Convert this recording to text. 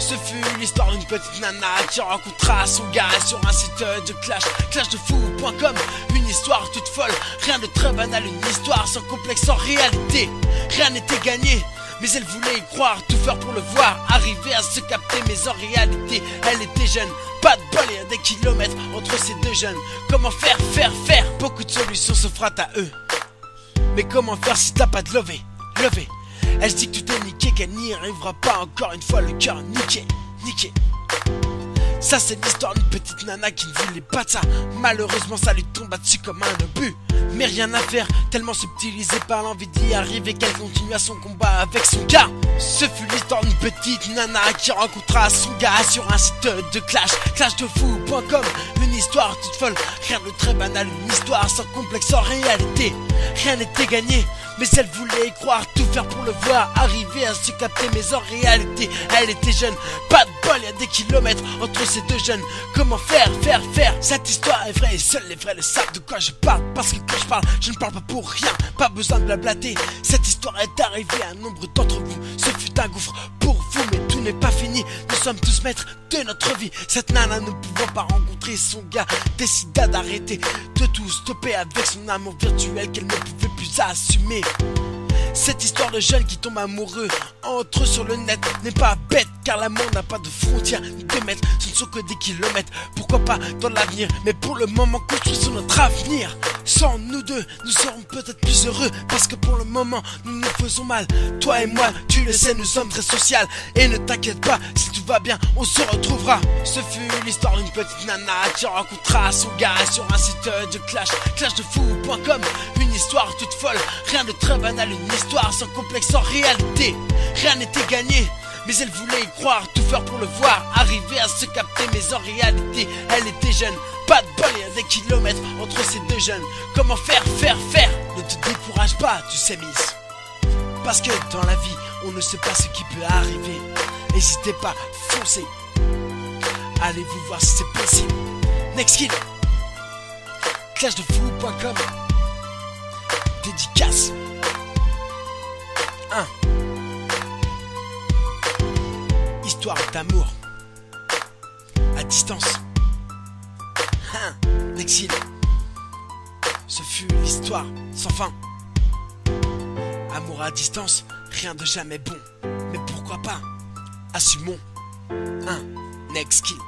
Ce fut l'histoire d'une petite nana qui rencontra son gars sur un site de clashdefoot.com. Une histoire toute folle, rien de très banal, une histoire sans complexe en réalité. Rien n'était gagné, mais elle voulait y croire, tout faire pour le voir arriver à se capter, mais en réalité elle était jeune. Pas de bol et à des kilomètres entre ces deux jeunes. Comment faire. Beaucoup de solutions s'offrent à eux. Mais comment faire si t'as pas de lever. Elle se dit que tout est niqué, qu'elle n'y arrivera pas, encore une fois le cœur niqué. Ça c'est l'histoire d'une petite nana qui ne voulait pas de ça. Malheureusement ça lui tomba dessus comme un obus. Mais rien à faire, tellement subtilisé par l'envie d'y arriver qu'elle continua son combat avec son gars. Ce fut l'histoire d'une petite nana qui rencontra son gars sur un site de clashdefoot.com. Une histoire toute folle, rien de très banal, une histoire sans complexe en réalité. Rien n'était gagné, mais elle voulait y croire, tout faire pour le voir arriver à se capter, mais en réalité elle était jeune. Pas de bol, y'a des kilomètres entre ces deux jeunes. Comment faire. Cette histoire est vraie et seuls les vrais le savent de quoi je parle. Parce que quand je parle, je ne parle pas pour rien, pas besoin de blablater. Cette histoire est arrivée à nombre d'entre vous. Ce fut un gouffre pour vous, mais tout n'est pas fini. Nous sommes tous maîtres de notre vie. Cette nana, ne pouvant pas rencontrer son gars, décida d'arrêter de tout stopper avec son amour virtuel qu'elle ne pouvait plus assumer. Cette histoire de jeunes qui tombent amoureux entre eux sur le net n'est pas bête, car l'amour n'a pas de frontières ni de mètres, ce ne sont que des kilomètres. Pourquoi pas dans l'avenir, mais pour le moment construisons notre avenir. Sans nous deux, nous serons peut-être plus heureux, parce que pour le moment nous nous faisons mal. Toi et moi, tu le sais, nous sommes très sociaux. Et ne t'inquiète pas, si tout va bien, on se retrouvera. Ce fut l'histoire d'une petite nana qui rencontra son gars sur un site de clashdefoot.com. Une histoire toute folle, rien de très banal, une histoire sans complexe en réalité. Rien n'était gagné, mais elle voulait y croire, tout faire pour le voir arriver à se capter, mais en réalité elle était jeune. Pas de bol, y'a des kilomètres entre ces deux jeunes. Comment faire. Ne te décourage pas, tu sais miss, parce que dans la vie on ne sait pas ce qui peut arriver. N'hésitez pas, foncez, allez-vous voir si c'est possible. Next kill, clashdefoot.com, dédicace 1. Histoire d'amour à distance. L'exil. Ce fut l'histoire sans fin. Amour à distance, rien de jamais bon. Mais pourquoi pas? Assumons. Next kill.